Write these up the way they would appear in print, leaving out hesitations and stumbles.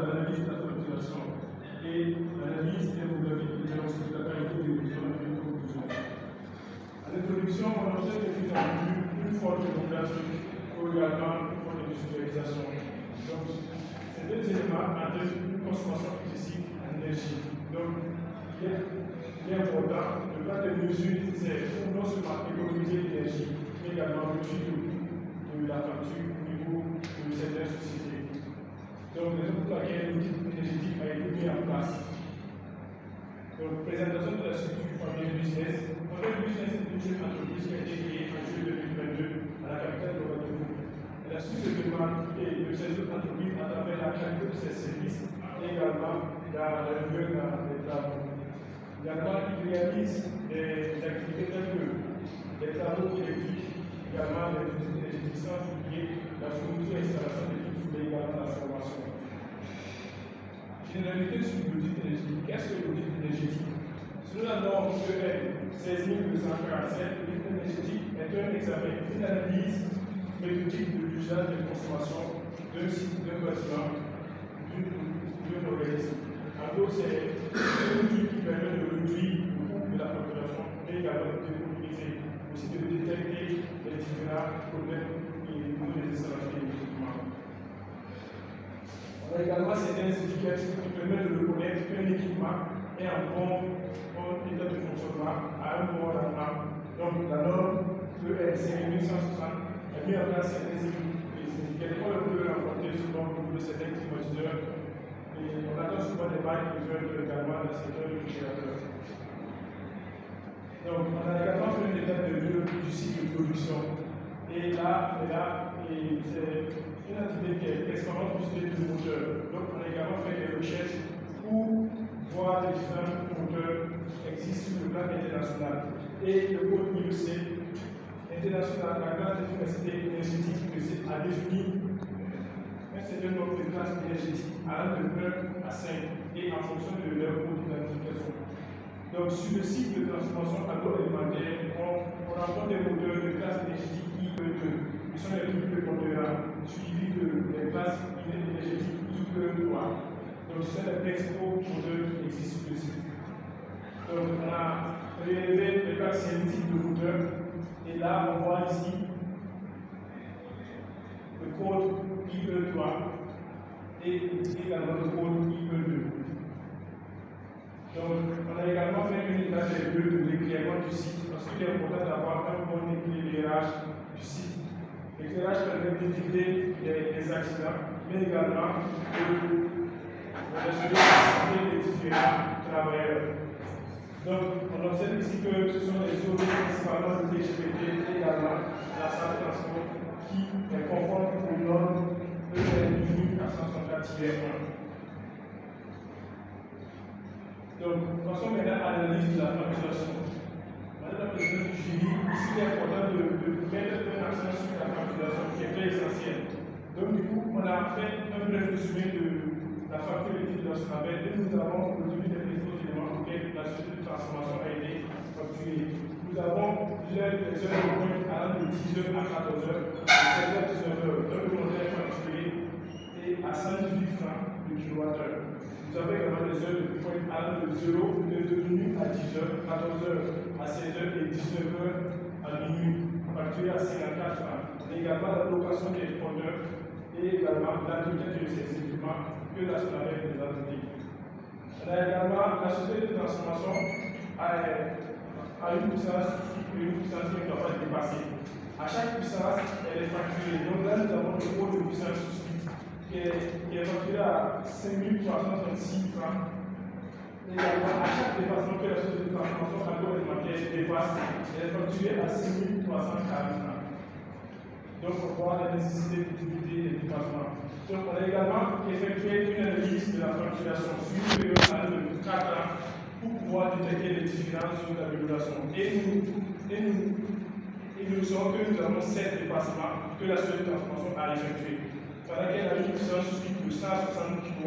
l'analyse de la facturation et l'analyse démographique des annonces de la qualité de l'émission de la conclusion. À l'introduction, on observe de plus en plus une forte démographie ou également une forte industrialisation. Donc, ces deux éléments entraînent une consommation excessive en énergie. Donc, il est important de prendre des mesures nécessaires pour non seulement économiser l'énergie, mais également réduire le coût de la facture au niveau de certaines sociétés. Donc, raison pour laquelle l'audit énergétique a été mis en place. Donc, présentation de la structure Famille Business. Famille Business est une entreprise qui a été créée en juillet 2022 à la capitale de Ouagadougou. Elle a su se démarquer de ces autres entreprises à travers la qualité de ses services et également dans la rigueur dans les travaux. Également, il réalise des activités telles que les travaux électriques, également les outils énergétiques sans oublier la fourniture et l'installation d'équipes sous également la formation. Généralité sur l'audit énergétique. Qu'est-ce que l'audit énergétique? Selon la norme EN 16247, l'audit énergétique est un examen, une analyse méthodique de l'usage de consommation d'un site, d'un bâtiment, d'un organisme. En gros, c'est un outil qui permet de réduire le coût de la facturation, mais également d'économiser, aussi de détecter les différents problèmes et les installations d'équipement. On a également certaines étiquettes qui permettent de reconnaître qu'un équipement est en bon état de fonctionnement à un bon rendement. Donc, la norme EN 5160 a mis en place certaines étiquettes qu'on peut rencontrer souvent au niveau de certains climatiseurs. Et on attend souvent des marques qui veulent également dans le secteur du réfrigérateur. Donc, on a également fait une étape de vue du cycle de production. Et là, c'est une activité qui est extrêmement poussée du moteur. Donc, on a également fait des recherches pour voir les différents moteurs qui existent sur le plan international. Et le code IEC international, la classe d'efficacité énergétique IEC a défini un certain nombre de classes énergétiques allant de 1 à 5 et en fonction de leur mode d'identification. Donc, sur le cycle de transformation agroalimentaire, on rencontre des moteurs de classe énergétique IE2 qui sont les plus prépondérants, suivis des classes énergétiques IE3. Donc, ce sont les principaux moteurs qui existent sur le site. Donc, on a réalisé les classes scientifiques de moteurs, et là, on voit ici le code IE3 et également le code IE2. Donc, on a également fait une étape de l'éclairement du site, parce qu'il est important d'avoir un bon éclairage du site. L'éclairage permet d'éviter les accidents, mais également d'assurer la santé des différents travailleurs. Donc, on observe ici que ce sont les zones principalement de TGPT et également la salle de transport qui est conforme aux normes EN 464-1. Donc, passons maintenant à l'analyse de la facturation. Madame la présidente du jury, ici il est important de mettre un accent sur la facturation qui est très essentielle. Donc, du coup, on a fait un bref résumé de la facture électrique de la SONABEL et nous avons retenu des principaux éléments auxquels la société de transformation a été facturée. Nous avons plusieurs heures de pointe allant de 10h à 14h, de 16h à 19h. Donc, le montant est facturé et à 118 francs le kilowattheure. Nous avons également des heures de pointe allant de 0 de minuit à 10h, 14h à 16h et 19h à minuit, facturé à 54 francs. Et également la location des répondeurs et également l'entretien de ces équipements que la SONABEL nous a donné. On a également la société de transformation a une puissance qui ne doit pas dépasser. À chaque puissance, elle est facturée. Donc là, nous avons le coût de puissance suite qui est facturé à 5336 francs. Et également, à chaque dépassement que la société de transformation agroalimentaire dépasse, elle est facturée à 6340 francs. Donc, on voit la nécessité d'éviter les dépassements. Donc, on a également effectué une analyse de la facturation sur une période de 4 ans pour pouvoir détecter les différences sur l'amélioration. Et nous saurons que nous avons 7 dépassements que la société de transformation a effectués. Pendant qu'elle a une puissance de 160 kW.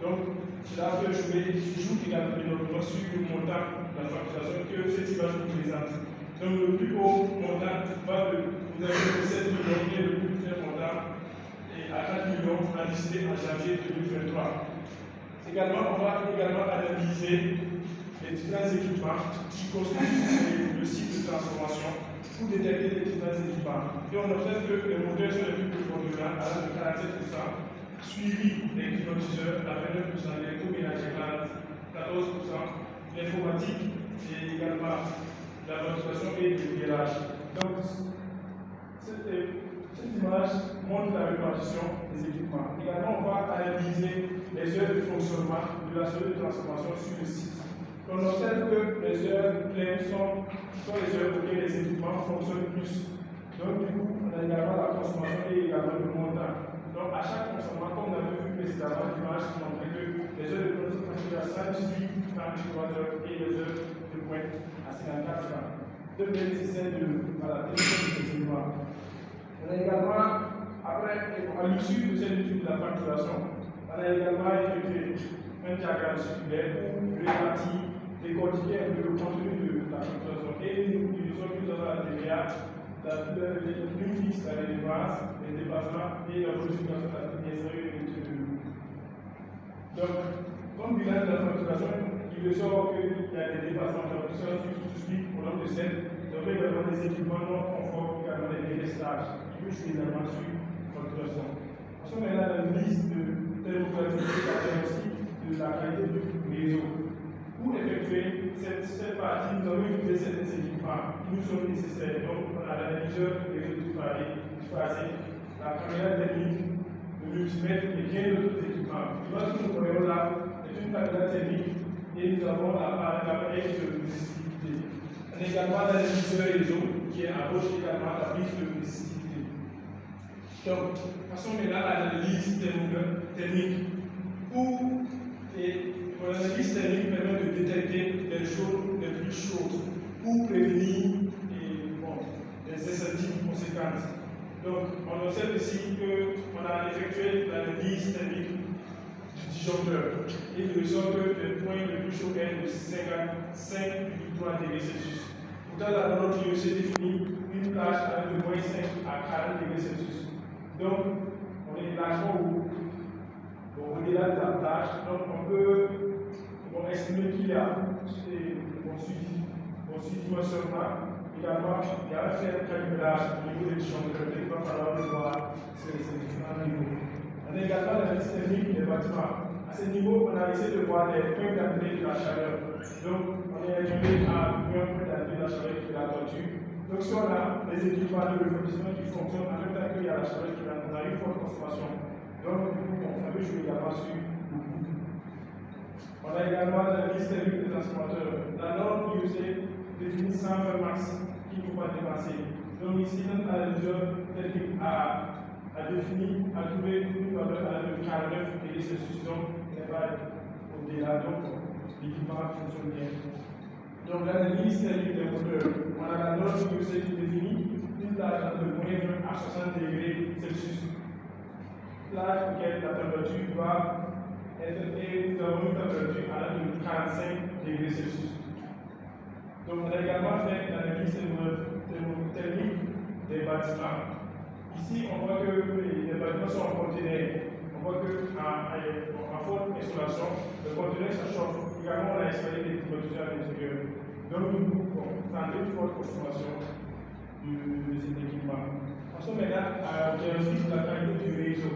Donc, cela peut joue également sur le montant de la facturation que cette image nous présente. Donc, le plus haut montant va de, vous avez 7 millions et le plus faible montant et à 4 millions enregistrés en janvier 2023. Également, on va également analyser les différents équipements qui constituent le cycle de transformation pour détecter les différents équipements. Et on observe que les moteurs sont les plus prépondérants à l'âge de 47%, suivi des climatiseurs à 29%, l'électroménager à 14%, l'informatique et également la motivation et le village. Donc, cette image montre la répartition des équipements. Également, on va analyser les heures de fonctionnement de la cellule de transformation sur le site. On observe que les heures pleines sont les heures auxquelles les équipements fonctionnent plus. Donc, du coup, on a également la consommation et également le montant. Donc, à chaque fonctionnement, comme on avait vu précédemment, l'image montrait que les heures de production sont à 118 kWh et les heures de pointe à 54 francs. Donc, c'est nécessaire de la télévision de ces équipements. On a également, après, à l'issue de cette étude de la facturation, on a également effectué un diagramme circulaire pour répartir, décortiquer un peu le contenu de la facturation. Et nous utilisons plus dans la TVA, les plus fixes, les dépenses, les dépassements et la modification de la SRU et de Donc, comme bilan de la facturation, il ressort qu'il y a des dépassements de la facturation suscités au nombre de 7. Donc, également des équipements non conformes, également des délestages qui peuvent jouer également sur la facturation. Ensuite, on a la liste de thermographie de la qualité du réseau. Pour effectuer cette partie, nous avons utilisé certains équipements qui nous sont nécessaires. Donc, on a l'analyseur réseau phasé, la caméra thermique, le multimètre et bien d'autres équipements. L'image que nous voyons là est une caméra thermique et nous avons l'appareil de visibilité. On a également l'analyseur réseau qui est à gauche également la prise de visibilité. Donc, passons maintenant à l'analyse thermique. L'analyse thermique permet de détecter les choses les plus chaudes pour prévenir les incendies conséquentes. Donc, on observe ici qu'on a effectué l'analyse thermique du disjoncteur et il ressort que le point le plus chaud est de 55,3 degrés Celsius. Pourtant, la norme qui aussi définit une plage avec de moins 5 à 40 degrés Celsius. Donc, on est largement au-delà de la plage, donc on peut estimer qu'il y a un sous-dimensionnement. Également, il y a un certain calibrage au niveau des disjoncteurs, il va falloir le voir sur ces différents niveaux. On a également la liste thermique des bâtiments. À ce niveau, on a essayé de voir les points d'entrée de la chaleur. Donc, on est arrivé à un point d'entrée de la chaleur qui est la toiture. Donc, si on a les équipements de refroidissement qui fonctionnent en même temps qu'il y a la chaleur qui rentre, on a une forte consommation. Donc, du coup, ça peut jouer également sur le coût. On a également la liste thermique des transformateurs. La norme IEC définit 120 max qu'il ne faut pas dépasser. Donc, ici, notre analyseur thermique a trouvé une valeur à de 49 degrés Celsius. Donc, il n'est pas au-delà. Donc, l'équipement fonctionne bien. Donc, l'analyse thermique des moteurs. On a la norme IEC qui définit une plage de moins 20 à 60 degrés Celsius. Plage auquel la température doit être, et nous avons une température à de 45 degrés Celsius. Donc, on a également fait l'analyse thermique des bâtiments. Ici, on voit que les bâtiments sont en conteneur. On voit qu'en forte installation, le conteneur se chauffe. Également, on a installé des climatiseurs à l'intérieur. Donc, nous avons une forte consommation de cet équipement. Passons maintenant au diagnostic de la qualité du réseau.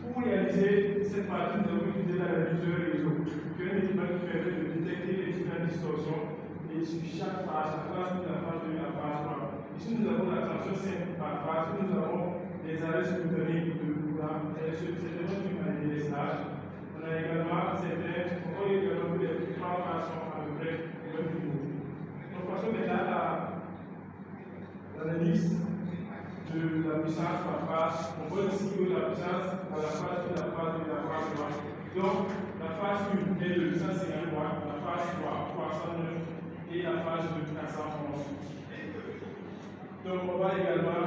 Pour réaliser cette partie, nous avons utilisé l'analyseur réseau, qui est un équipement qui permet de détecter les différentes distorsions et sur chaque phase, la phase 1, la phase 2, la phase 3. Ici, nous avons la tension simple par phase, nous avons les arrêts simultanés de courant, certainement qui ont des délestages. On a également certains, on voit également que les trois phases sont à peu près au même niveau. Donc, passons maintenant à l'analyse de la puissance par phase. On voit ici que la puissance à la phase 1, la phase 2 et la phase 3. Donc, la phase 1 est de 150 watts, la phase 3, 309 et la phase 2, 411. Donc, on va également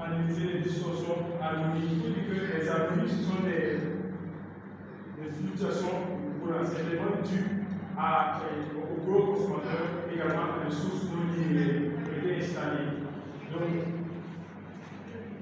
analyser les distorsions harmoniques. Il dit que les harmoniques, ce sont des fluctuations potentiellement dues au gros consommateur, également à des sources non linéaires qui étaient installées. Donc,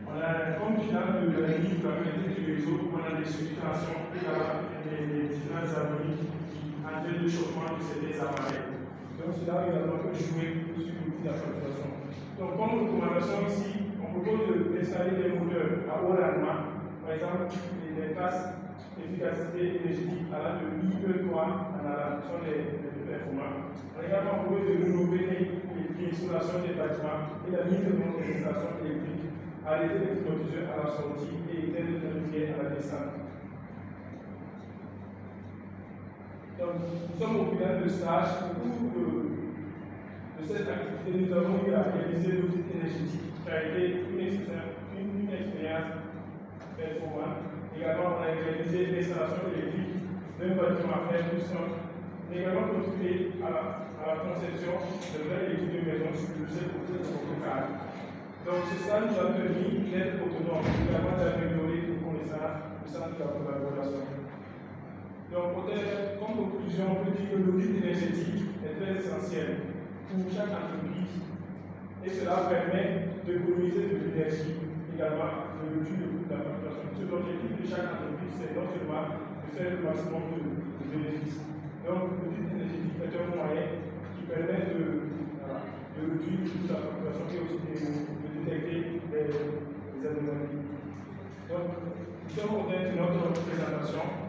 on On a un compte final de la ligne qui va connecter du réseau, on a des circulations et les différentes harmoniques qui entraînent le chauffement de ces appareils. Donc cela également peut jouer sur l'outil de la facturation. Donc comme recommandation ici, on propose d'installer des moteurs à haut rendement, par exemple les classes efficacité énergétique à la de IE3 en allant, ce sont les performants. On a également proposé de rénover l'installation des bâtiments et la mise en place des installations électriques, arrêter les climatiseurs à la sortie et éteindre les lumières à la descente. Donc, nous sommes au final de stage. Au cours de cette activité, nous avons eu à réaliser l'audit énergétique qui a été une expérience performante. Également, on a réalisé l'installation électrique d'un bâtiment à faire tout simple. On a également contribué à la conception de vraies études de maison sur le seul côté de notre cadre. Donc, ce stage nous a permis d'être autonomes, également d'améliorer nos connaissances au sein de la collaboration. Donc, comme conclusion, on peut dire que l'audit énergétique est très essentiel pour chaque entreprise et cela permet d'économiser de l'énergie, également de réduire le coût de la facturation. L'objectif de chaque entreprise, c'est non seulement de faire le maximum de bénéfices. Donc, l'audit énergétique est un moyen qui permet de réduire le coût de la facturation et aussi de détecter les anomalies. Donc, nous sommes au terme de notre présentation.